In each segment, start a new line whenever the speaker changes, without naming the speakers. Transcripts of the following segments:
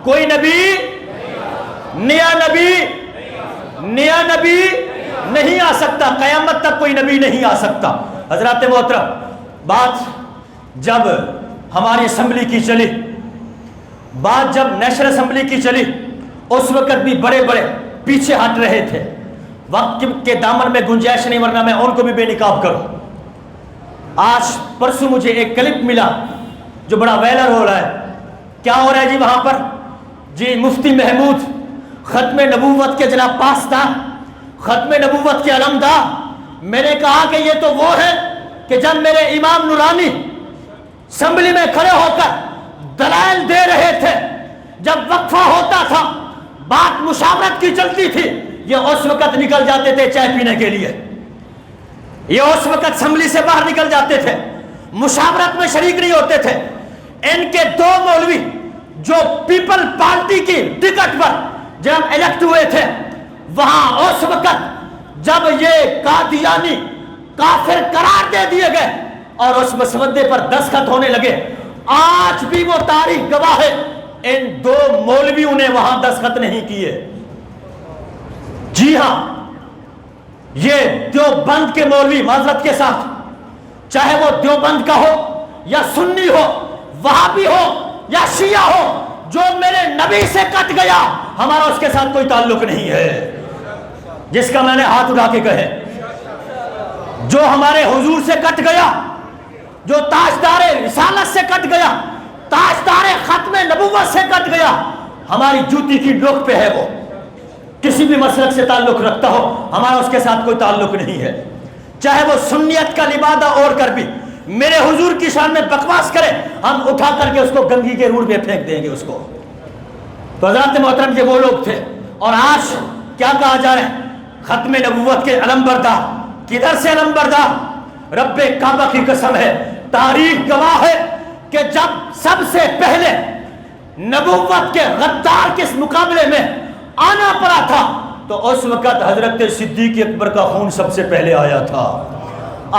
کوئی نبی نیا نبی نہیں آ سکتا، قیامت تک کوئی نبی نہیں آ سکتا۔ حضرات محترم، بات جب ہماری اسمبلی کی چلی، بات جب نیشنل اسمبلی کی چلی، اس وقت بھی بڑے بڑے پیچھے ہٹ رہے تھے، وقت کے دامن میں گنجائش نہیں، ورنہ میں ان کو بھی بے نقاب کروں۔ آج پرسوں مجھے ایک کلپ ملا جو بڑا ویلر ہو رہا ہے۔ کیا ہو رہا ہے جی وہاں پر؟ جی مفتی محمود ختم نبوت کے جناب پاسدار، ختم نبوت کے علمدار۔ میں نے کہا کہ یہ تو وہ ہے کہ جب میرے امام نورانی اسمبلی میں کھڑے ہو کر دلائل دے رہے تھے، جب وقفہ ہوتا تھا، بات مشاورت کی چلتی تھی، یہ اس وقت نکل جاتے تھے چائے پینے کے لیے، یہ اس وقت اسمبلی سے باہر نکل جاتے تھے، مشاورت میں شریک نہیں ہوتے تھے۔ ان کے دو مولوی جو پیپل پارٹی کی ٹکٹ پر جب الیکٹ ہوئے تھے، وہاں اس وقت جب یہ قادیانی کافر قرار دے دیے گئے اور اس مسودے پر دستخط ہونے لگے، آج بھی وہ تاریخ گواہ ہے، ان دو مولویوں نے وہاں دستخط نہیں کیے۔ جی ہاں، یہ دیوبند کے مولوی، معذرت کے ساتھ، چاہے وہ دیوبند کا ہو یا سنی ہو، وہابی ہو یا شیعہ ہو، جو میرے نبی سے کٹ گیا، ہمارا اس کے ساتھ کوئی تعلق نہیں ہے۔ جس کا میں نے ہاتھ اٹھا کے کہے، جو ہمارے حضور سے کٹ گیا، جو تاجدار رسالت سے کٹ گیا، تاجدار ختم نبوت سے کٹ گیا، ہماری جوتی کی نوک پہ ہے، وہ کسی بھی مسلک سے تعلق رکھتا ہو، ہمارا اس کے ساتھ کوئی تعلق نہیں ہے۔ چاہے وہ سنیت کا لبادہ اوڑھ کر بھی میرے حضور کی شان میں بکواس کرے، ہم اٹھا کر کے اس کو گنگی کے روڑ میں پھینک دیں گے اس کو۔ تو حضرات محترم، یہ وہ لوگ تھے، اور آج کیا کہا جا رہا ہے؟ ختم نبوت کے علمبردار، کدھر سے علمبردار؟ رب کعبہ کی قسم ہے، تاریخ گواہ ہے کہ جب سب سے پہلے نبوت کے غدار کے مقابلے میں آنا پڑا تھا، تو اس وقت حضرت صدیق اکبر کا خون سب سے پہلے آیا تھا،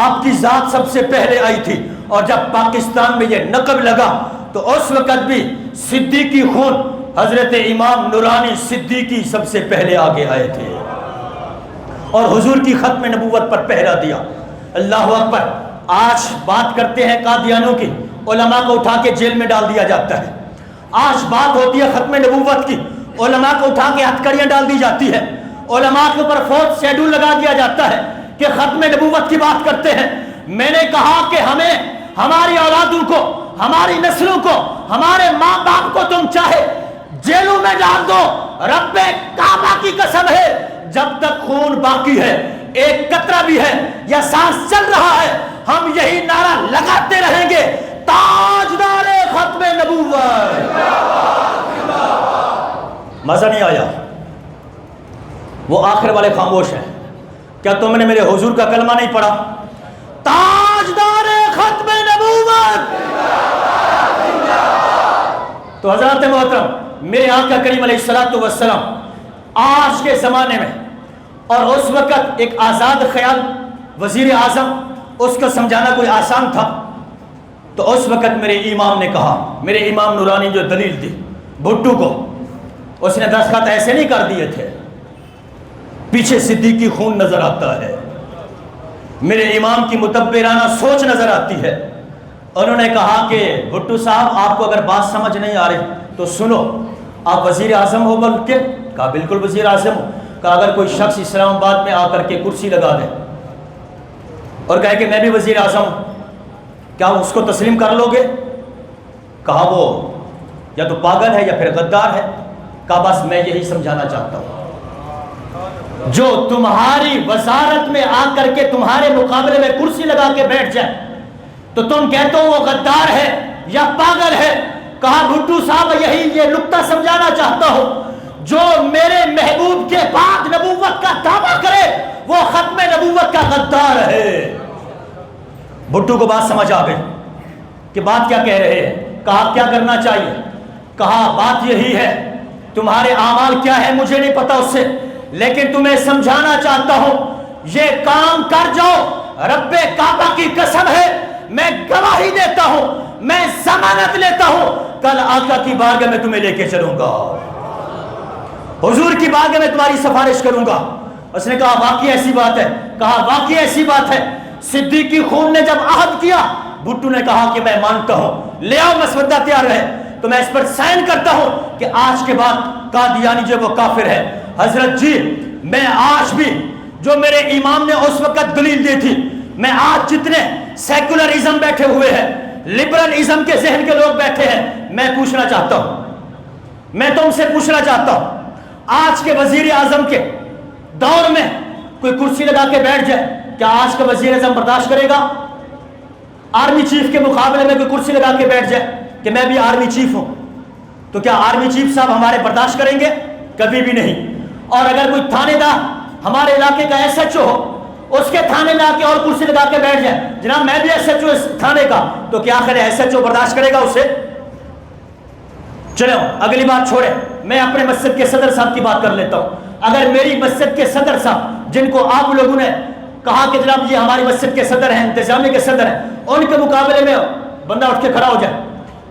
آپ کی ذات سب سے پہلے آئی تھی۔ اور جب پاکستان میں یہ نقب لگا تو اس وقت بھی صدیقی خون، حضرت امام نورانی صدیقی سب سے پہلے آگے آئے تھے اور حضور کی ختم نبوت پر پہرا دیا۔ اللہ اکبر۔ آج بات کرتے ہیں قادیانوں کی، علماء کو اٹھا کے جیل میں ڈال دیا جاتا ہے۔ آج بات ہوتی ہے ختم نبوت کی، علماء کو اٹھا کے ہتھکڑیاں ڈال دی جاتی ہے، علماء کے اوپر فورتھ شیڈول لگا دیا جاتا ہے کہ ختم نبوت کی بات کرتے ہیں۔ میں نے کہا کہ ہمیں، ہماری اولادوں کو، ہماری نسلوں کو، ہمارے ماں باپ کو تم چاہے جیلوں میں ڈال دو، رب کعبہ کی قسم ہے، جب تک خون باقی ہے، ایک قطرہ بھی ہے یا سانس چل رہا ہے، ہم یہی نعرہ لگاتے رہیں گے، تاجدار ختم نبوت۔ مزہ نہیں آیا؟ وہ آخر والے خاموش ہیں۔ کیا تم نے میرے حضور کا کلمہ نہیں پڑھا؟ تاجدار ختم نبوت۔ تو حضرات محترم، میرے آقا کریم علیہ السلام آج کے زمانے میں، اور اس وقت ایک آزاد خیال وزیر اعظم، اس کو سمجھانا کوئی آسان تھا، تو اس وقت میرے امام نے کہا، میرے امام نورانی جو دلیل دی بھٹو کو، اس نے دستخط ایسے نہیں کر دیے تھے، پیچھے صدیقی خون نظر آتا ہے، میرے امام کی متبرانہ سوچ نظر آتی ہے۔ انہوں نے کہا کہ بھٹو صاحب، آپ کو اگر بات سمجھ نہیں آ رہی تو سنو، آپ وزیر اعظم ہو بول کے؟ کہا بالکل وزیر اعظم ہو۔ کہا اگر کوئی شخص اسلام آباد میں آ کر کے کرسی لگا دے اور کہے کہ میں بھی وزیر اعظم ہوں، کیا اس کو تسلیم کر لو گے؟ کہا وہ یا تو پاگل ہے یا پھر غدار ہے۔ کہا بس میں یہی سمجھانا چاہتا ہوں، جو تمہاری وزارت میں آ کر کے تمہارے مقابلے میں کرسی لگا کے بیٹھ جائے تو تم کہتے ہو وہ غدار ہے یا پاگل ہے۔ کہا بھٹو صاحب، یہی یہ نقطہ سمجھانا چاہتا ہوں، جو میرے محبوب کے بعد نبوت کا دعویٰ کرے وہ ختم نبوت کا غدار ہے۔ بھٹو کو بات سمجھ آ گئی کہ بات کیا کہہ رہے ہیں۔ کہا کیا کرنا چاہیے؟ کہا بات یہی ہے، تمہارے اعمال کیا ہے مجھے نہیں پتا اس سے، لیکن تمہیں سمجھانا چاہتا ہوں، یہ کام کر جاؤ، رب کعبہ کی قسم ہے، میں گواہی دیتا ہوں، میں ضمانت لیتا ہوں، کل آقا کی بارگاہ میں تمہیں لے کے چلوں گا، حضور کی بارگاہ میں تمہاری سفارش کروں گا۔ اس نے کہا واقعی ایسی بات ہے؟ کہا واقعی ایسی بات ہے۔ صدیقی خون نے جب عہد کیا، بھٹو نے کہا کہ میں مانتا ہوں، لے آؤ مسودہ تیار ہے تو میں اس پر سائن کرتا ہوں کہ آج کے بعد قادیانی جو وہ کافر ہے۔ حضرت جی میں آج بھی جو میرے امام نے اس وقت دلیل دی تھی، میں آج جتنے سیکولرزم بیٹھے ہوئے ہیں، لبرلزم کے ذہن کے لوگ بیٹھے ہیں، میں پوچھنا چاہتا ہوں، میں تم سے پوچھنا چاہتا ہوں، آج کے وزیر اعظم کے دور میں کوئی کرسی لگا کے بیٹھ جائے، کیا آج کا وزیر اعظم برداشت کرے گا؟ آرمی چیف کے مقابلے میں کوئی کرسی لگا کے بیٹھ جائے کہ میں بھی آرمی چیف ہوں، تو کیا آرمی چیف صاحب ہمارے برداشت کریں گے؟ کبھی بھی نہیں۔ اور اگر کوئی تھانے دار ہمارے علاقے کا ایس ایچ او ہو، اس کے تھانے میں آ کے اور کرسی لگا کے بیٹھ جائے، جناب میں بھی ایس ایچ او اس تھانے کا، تو کیا آخر ایس ایچ او برداشت کرے گا اسے؟ چلو اگلی بات چھوڑے، میں اپنے مسجد کے صدر صاحب کی بات کر لیتا ہوں۔ اگر میری مسجد کے صدر صاحب، جن کو آپ لوگوں نے کہا کہ جناب یہ ہماری مسجد کے صدر ہیں، انتظامیہ کے صدر ہیں، ان کے مقابلے میں بندہ اٹھ کے کھڑا ہو جائے،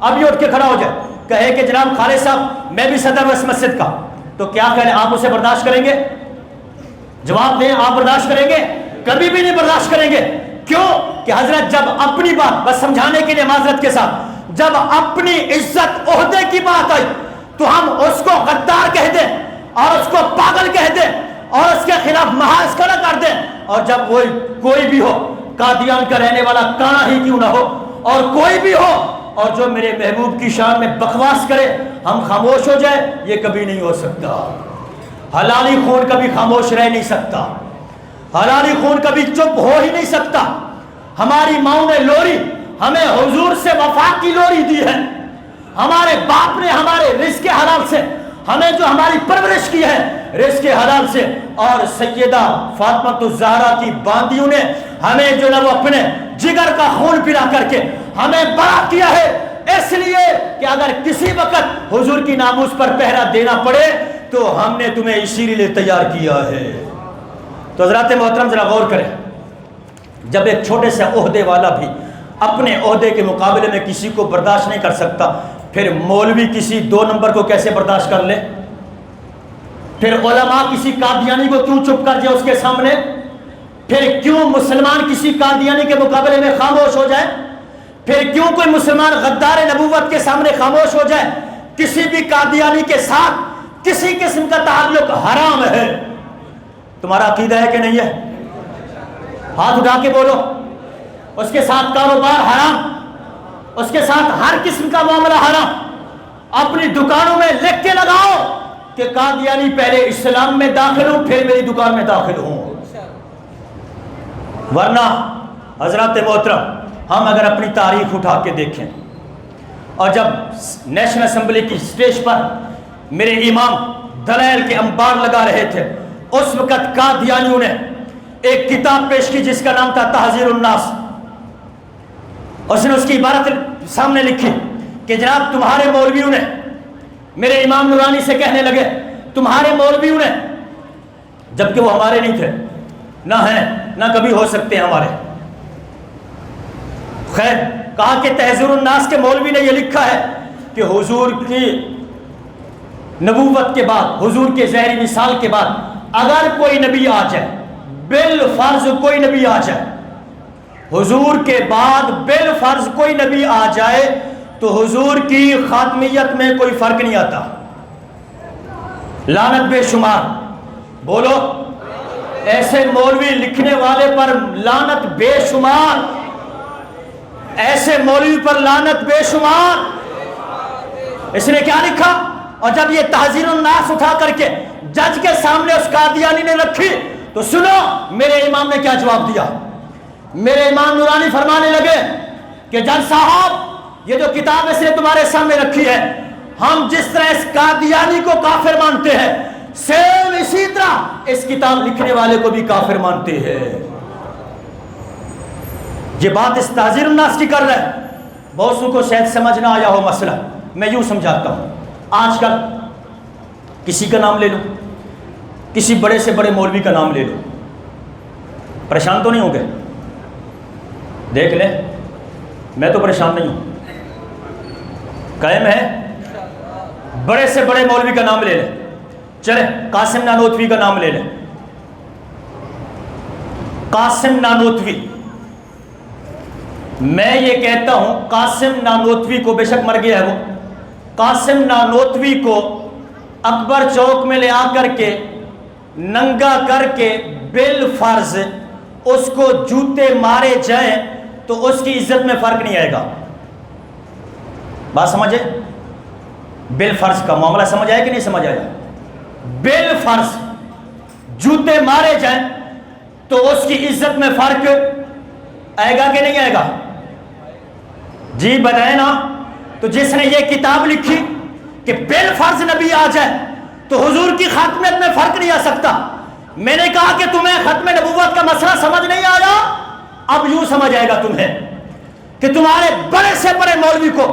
اب یہ اٹھ کے کھڑا ہو جائے، کہے کہ جناب خالد صاحب میں بھی صدر ہوں اس مسجد کا، تو کیا کہیں آپ اسے برداشت کریں گے؟ جواب دیں، آپ برداشت کریں گے؟ کبھی بھی نہیں برداشت کریں گے۔ کیوں کہ حضرت جب اپنی بات، بس سمجھانے کے لیے معذرت کے ساتھ، جب اپنی عزت عہدے کی بات آئی تو ہم اس کو غدار کہہ دیں اور اس کو پاگل کہہ دیں اور اس کے خلاف محاذ کھڑا کر دیں، اور جب وہ کوئی بھی ہو، قادیان کا رہنے والا کانا ہی کیوں نہ ہو، اور کوئی بھی ہو اور جو میرے محبوب کی شان میں بکواس کرے، ہم خاموش ہو جائے، یہ کبھی نہیں ہو سکتا۔ حلالی خون کبھی خاموش رہ نہیں سکتا، حلالی خون کبھی چپ ہو ہی نہیں سکتا۔ ہماری ماؤں نے لوری ہمیں حضور سے وفا کی لوری دی ہے، ہمارے باپ نے ہمارے رزق حلال سے ہمیں جو ہماری پرورش کی ہے رزق حلال سے، اور سیدہ فاطمہ الزہرا کی باندیوں نے ہمیں جو نہ وہ اپنے جگر کا خون پلا کر کے ہمیں بڑا کیا ہے، اس لیے کہ اگر کسی وقت حضور کی ناموس پر پہرا دینا پڑے تو ہم نے تمہیں اسی لیے تیار کیا ہے۔ تو حضرات محترم ذرا غور کریں، جب ایک چھوٹے سے عہدے والا بھی اپنے عہدے کے مقابلے میں کسی کو برداشت نہیں کر سکتا، پھر مولوی کسی 2 نمبر کو کیسے برداشت کر لے؟ پھر علماء کسی قادیانی کو کیوں چپ کر جائے اس کے سامنے؟ پھر کیوں مسلمان کسی قادیانی کے مقابلے میں خاموش ہو جائے؟ پھر کیوں کوئی مسلمان غدار نبوت کے سامنے خاموش ہو جائے؟ کسی بھی قادیانی کے ساتھ کسی قسم کا تعلق حرام ہے۔ تمہارا عقیدہ ہے کہ نہیں ہے؟ ہاتھ اٹھا کے بولو۔ اس کے ساتھ کاروبار حرام، اس کے ساتھ ہر قسم کا معاملہ حرام۔ اپنی دکانوں میں لکھ کے لگاؤ کہ قادیانی پہلے اسلام میں داخل ہوں پھر میری دکان میں داخل ہوں۔ ورنہ حضرات محترم ہم اگر اپنی تاریخ اٹھا کے دیکھیں، اور جب نیشنل اسمبلی کی سٹیج پر میرے امام دلائل کے انبار لگا رہے تھے، اس وقت قادیانیوں نے ایک کتاب پیش کی جس کا نام تھا تحذیر الناس۔ اس نے اس کی عبارت سامنے لکھی کہ جناب تمہارے مولویوں نے، میرے امام نورانی سے کہنے لگے تمہارے مولویوں نے، جبکہ وہ ہمارے نہیں تھے، نہ ہیں نہ کبھی ہو سکتے ہیں ہمارے، خیر کہا کہ تحذیر الناس کے مولوی نے یہ لکھا ہے کہ حضور کی نبوت کے بعد، حضور کے ظاہری مثال کے بعد اگر کوئی نبی آ جائے، بالفرض کوئی نبی آ جائے، حضور کے بعد بالفرض کوئی نبی آ جائے تو حضور کی خاتمیت میں کوئی فرق نہیں آتا۔ لعنت بے شمار، بولو ایسے مولوی لکھنے والے پر لعنت بے شمار، ایسے مولوی پر لعنت بے شمار۔ اس نے کیا لکھا؟ اور جب یہ تحذیر الناس اٹھا کر کے جج کے سامنے اس قادیانی نے رکھی تو سنو میرے امام نے کیا جواب دیا۔ میرے امام نورانی فرمانے لگے کہ جج صاحب یہ جو کتاب اس نے تمہارے سامنے رکھی ہے، ہم جس طرح اس قادیانی کو کافر مانتے ہیں سیم اسی طرح اس کتاب لکھنے والے کو بھی کافر مانتے ہیں۔ یہ بات اس تحذیر الناس کی کر رہا ہے۔ بہت سو کو شاید سمجھ نہ آیا ہو مسئلہ، میں یوں سمجھاتا ہوں۔ آج کل کسی کا نام لے لو، کسی بڑے سے بڑے مولوی کا نام لے لو، پریشان تو نہیں ہو گئے؟ دیکھ لیں میں تو پریشان نہیں ہوں، قائم ہے؟ بڑے سے بڑے مولوی کا نام لے لیں، چلیں قاسم نانوتوی کا نام لے لیں۔ قاسم نانوتوی، میں یہ کہتا ہوں قاسم نانوتوی کو، بے شک مر گیا ہے وہ، قاسم نانوتوی کو اکبر چوک میں لے آ کر کے ننگا کر کے بالفرض اس کو جوتے مارے جائیں تو اس کی عزت میں فرق نہیں آئے گا۔ بات سمجھے؟ بالفرض کا معاملہ سمجھ آیا کہ نہیں سمجھ آیا؟ بالفرض جوتے مارے جائیں تو اس کی عزت میں فرق آئے گا کہ نہیں آئے گا؟ جی بتائیں نا۔ تو جس نے یہ کتاب لکھی کہ بالفرض نبی آ جائے تو حضور کی ختمیت میں فرق نہیں آ سکتا، میں نے کہا کہ تمہیں ختم نبوت کا مسئلہ سمجھ نہیں آیا، اب یوں سمجھ آئے گا تمہیں کہ تمہارے بڑے سے بڑے مولوی کو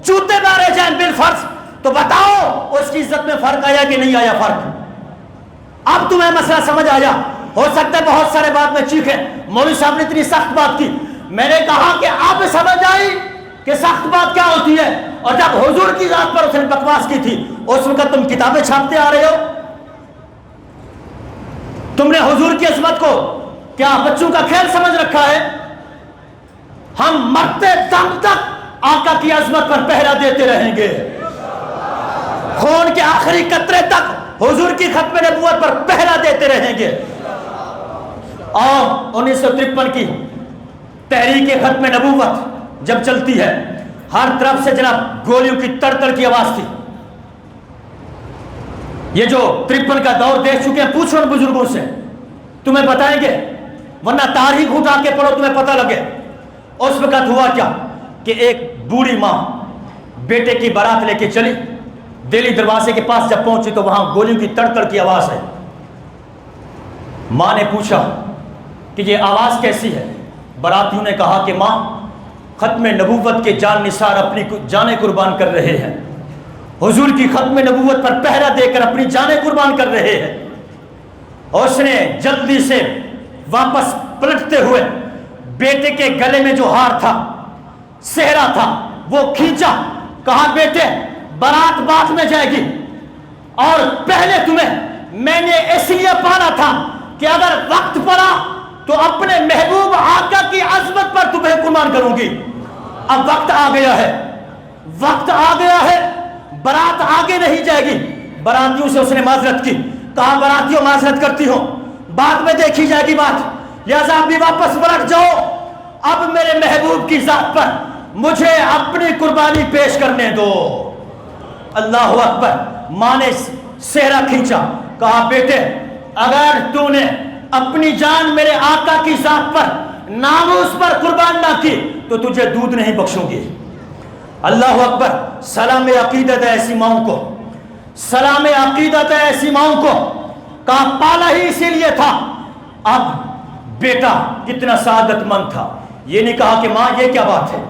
جوتے مارے جائیں بالفرض، تو بتاؤ اس کی عزت میں فرق آیا کہ نہیں آیا فرق؟ اب تمہیں مسئلہ سمجھ آیا۔ ہو سکتا ہے بہت سارے بات میں چیخیں مولوی صاحب نے اتنی سخت بات کی، میں نے کہا کہ اب سمجھ آئی کہ سخت بات کیا ہوتی ہے، اور جب حضور کی ذات پر اس نے بکواس کی تھی اس وقت تم کتابیں چھاپتے آ رہے ہو۔ تم نے حضور کی عظمت کو کیا بچوں کا کھیل سمجھ رکھا ہے؟ ہم مرتے دم تک آقا کی عظمت پر پہرا دیتے رہیں گے، خون کے آخری قطرے تک حضور کی ختم نبوت پر پہرا دیتے رہیں گے۔ اور 1953 کی تحریک ختم نبوت جب چلتی ہے، ہر طرف سے جناب گولیوں کی تڑ تڑ کی آواز تھی۔ یہ جو 53 کا دور دیکھ چکے ہیں، پوچھو ان بزرگوں سے، تمہیں بتائیں گے، ورنہ تاریخ اٹھا کے پڑھو تمہیں پتہ لگے۔ اس وقت ہوا کیا کہ ایک بوڑھی ماں بیٹے کی بارات لے کے چلی، دہلی دروازے کے پاس جب پہنچی تو وہاں گولیوں کی تڑ تڑ کی آواز ہے۔ ماں نے پوچھا کہ یہ آواز کیسی ہے؟ براتیوں نے کہا کہ ماں، ختم نبوت کے جان نثار اپنی جانیں قربان کر رہے ہیں، حضور کی ختم نبوت پر پہرا دے کر اپنی جانیں قربان کر رہے ہیں۔ اور اس نے جلدی سے واپس پلٹتے ہوئے بیٹے کے گلے میں جو ہار تھا، سہرا تھا، وہ کھینچا، کہا بیٹے بارات بعد میں جائے گی، اور پہلے تمہیں میں نے اس لیے پالا تھا کہ اگر وقت پڑا تو اپنے محبوب آقا کی عظمت پر تمہیں قربان کروں گی۔ اب وقت آ گیا ہے، وقت آ گیا ہے، برات آگے نہیں جائے گی۔ براتیوں سے اس نے معذرت کی، کہا براتیوں معذرت کرتی ہوں، بعد میں دیکھی جائے گی بات، لہذا اب بھی واپس پلٹ جاؤ، اب میرے محبوب کی ذات پر مجھے اپنی قربانی پیش کرنے دو۔ اللہ اکبر۔ ماں نے سہرا کھینچا، کہا بیٹے اگر تو نے اپنی جان میرے آقا کی ذات پر، ناموس پر قربان نہ کی تو تجھے دودھ نہیں بخشوں گی۔ اللہ اکبر۔ سلام عقیدت ہے ایسی ماؤں کو، سلام عقیدت ہے ایسی ماؤں کو، کہا پالا ہی اسی لیے تھا۔ اب بیٹا کتنا سعادت مند تھا، یہ نہیں کہا کہ ماں یہ کیا بات ہے،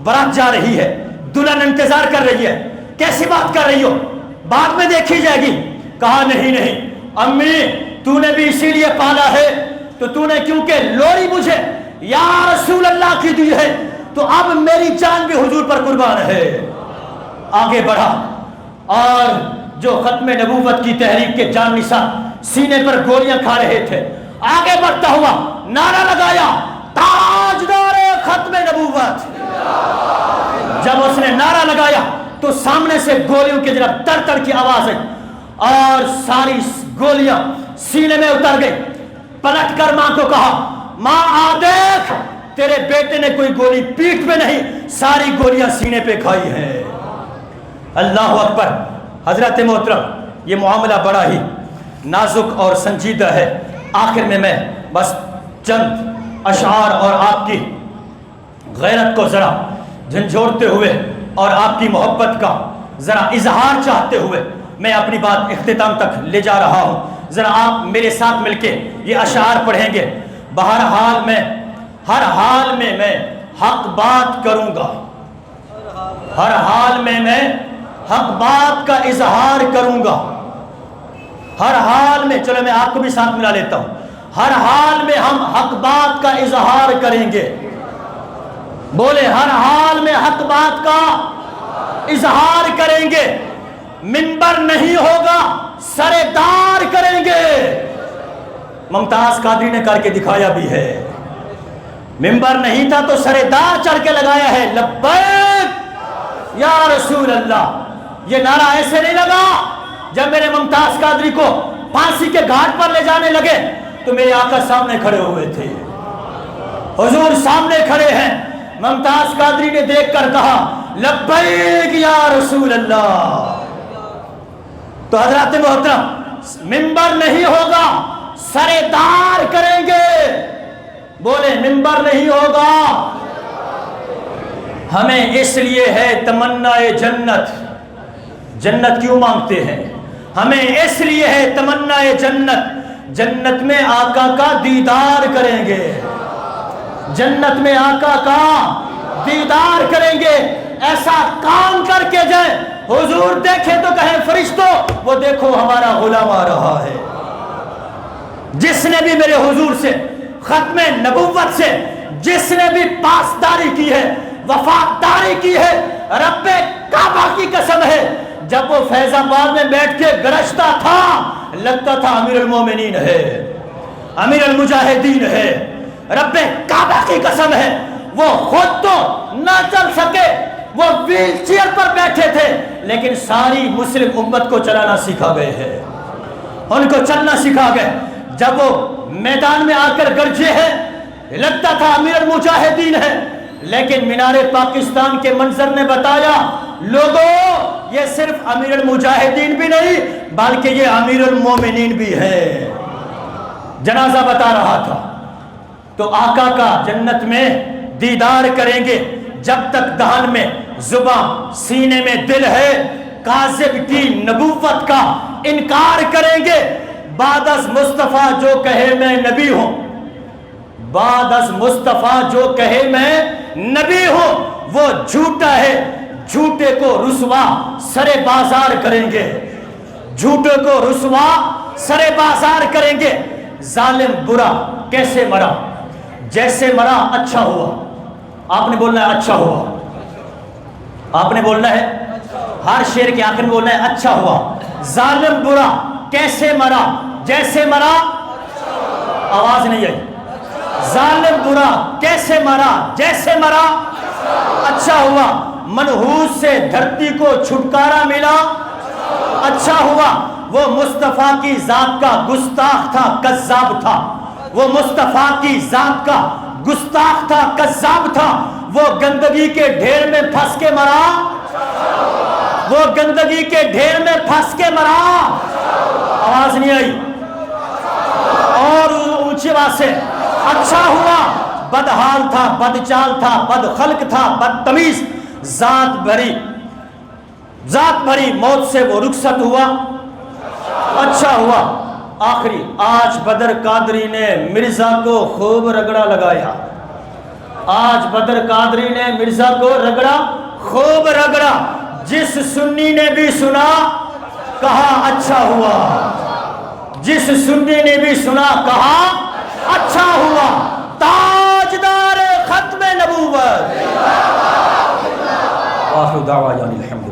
برات جا رہی ہے، دلہن انتظار کر رہی ہے، کیسی بات کر رہی ہو، بعد میں دیکھی جائے گی۔ کہا نہیں نہیں امی، تو نے بھی اسی لیے پالا ہے، تو تو نے کیونکہ لوری مجھے یا رسول اللہ کی دی ہے تو اب میری جان بھی حضور پر قربان ہے۔ آگے بڑھا، اور جو ختم نبوت کی تحریک کے جان نثار سینے پر گولیاں کھا رہے تھے، آگے بڑھتا ہوا نعرہ لگایا تاجدار ختم نبوت۔ جب اس نے نعرہ لگایا تو سامنے سے گولیوں کی جناب تڑ تڑ کی آواز ہے، اور ساری گولیاں سینے میں اتر گئی۔ پلٹ کر ماں کو کہا، ماں آ دیکھ، تیرے بیٹے نے کوئی گولی پیٹھ پہ نہیں، ساری گولیاں سینے پہ کھائی ہیں۔ اللہ اکبر۔ حضرت محترم، یہ معاملہ بڑا ہی نازک اور سنجیدہ ہے۔ آخر میں بس چند اشعار اور آپ کی غیرت کو ذرا جھنجھوڑتے ہوئے اور آپ کی محبت کا ذرا اظہار چاہتے ہوئے میں اپنی بات اختتام تک لے جا رہا ہوں۔ ذرا آپ میرے ساتھ مل کے یہ اشعار پڑھیں گے۔ ہر حال میں میں حق بات کروں گا، ہر حال میں میں حق بات کا اظہار کروں گا، ہر حال میں، چلو میں آپ کو بھی ساتھ ملا لیتا ہوں، ہر حال میں ہم حق بات کا اظہار کریں گے۔ بولے ہر حال میں حق بات کا، اظہار کریں گے، منبر نہیں ہوگا سردار کریں گے۔ ممتاز قادری نے کر کے دکھایا بھی ہے، منبر نہیں تھا تو سردار چڑھ کے لگایا ہے، لبیک یا رسول اللہ۔ یہ نعرہ ایسے نہیں لگا جب میرے ممتاز قادری کو پھانسی کے گھاٹ پر لے جانے لگے تو میرے آقا سامنے کھڑے ہوئے تھے، حضور سامنے کھڑے ہیں۔ ممتاز قادری نے دیکھ کر کہا لبیک یا رسول اللہ۔ تو حضرات محترم، منبر نہیں ہوگا سردار کریں گے، بولے منبر نہیں ہوگا۔ ہمیں اس لیے ہے تمنا جنت، جنت کیوں مانگتے ہیں؟ ہمیں اس لیے ہے تمنا جنت، جنت میں آقا کا دیدار کریں گے، جنت میں آقا کا دیدار کریں گے۔ ایسا کام کر کے جائیں حضور دیکھے تو کہیں فرشتوں وہ دیکھو ہمارا غلام آ رہا ہے۔ جس نے بھی میرے حضور سے ختم نبوت سے جس نے بھی پاسداری کی ہے، وفاداری کی ہے، رب کعبہ کی قسم ہے، جب وہ فیض آباد میں بیٹھ کے گرجتا تھا لگتا تھا امیر المومنین ہے، امیر المجاہدین ہے۔ رب کعبہ کی قسم ہے، وہ خود تو نہ چل سکے، وہ ویل چیئر پر بیٹھے تھے، لیکن ساری مسلم امت کو چلانا سکھا گئے ہیں، ان کو چلنا سکھا گئے۔ جب وہ میدان میں آ کر گرجے ہیں لگتا تھا امیر المجاہدین ہے، لیکن مینار پاکستان کے منظر نے بتایا لوگوں یہ صرف امیر المجاہدین بھی نہیں بلکہ یہ امیر المومنین بھی ہے۔ جنازہ بتا رہا تھا۔ تو آقا کا جنت میں دیدار کریں گے جب تک دہن میں زبان سینے میں دل ہے، کاذب کی نبوت کا انکار کریں گے۔ بعد از مصطفیٰ جو کہے میں نبی ہوں، بعد از مصطفیٰ جو کہے میں نبی ہوں وہ جھوٹا ہے، جھوٹے کو رسوا سرے بازار کریں گے، جھوٹے کو رسوا سرے بازار کریں گے۔ ظالم برا کیسے مرا؟ جیسے مرا اچھا ہوا۔ آپ نے بولنا ہے اچھا ہوا، آپ نے بولنا ہے ہر شعر کے آخر میں بولنا ہے اچھا ہوا۔ ظالم برا کیسے مرا؟ جیسے مرا، آواز نہیں آئی۔ ظالم برا کیسے مرا؟ جیسے مرا اچھا ہوا۔ منحوس سے دھرتی کو چھٹکارا ملا، اچھا ہوا۔ وہ مصطفیٰ کی ذات کا گستاخ تھا، کذاب تھا، وہ مصطفیٰ کی ذات کا گستاخ تھا، کذاب تھا، وہ گندگی کے ڈھیر میں پھنس کے مرا، وہ گندگی کے ڈھیر میں پھنس کے مرا، آواز نہیں آئی اور اونچی آواز سے اچھا ہوا۔ بدحال تھا، بدچال تھا، بد خلق تھا، بدتمیز، ذات بھری موت سے وہ رخصت ہوا، اچھا ہوا۔ آخری آج بدر قادری نے مرزا کو خوب رگڑا لگایا، آج بدر قادری نے مرزا کو رگڑا، خوب رگڑا۔ جس سنی نے بھی سنا کہا اچھا ہوا، جس سنی نے بھی سنا کہا اچھا ہوا۔ تاجدار ختم نبوت، آخر دعوانا الحمد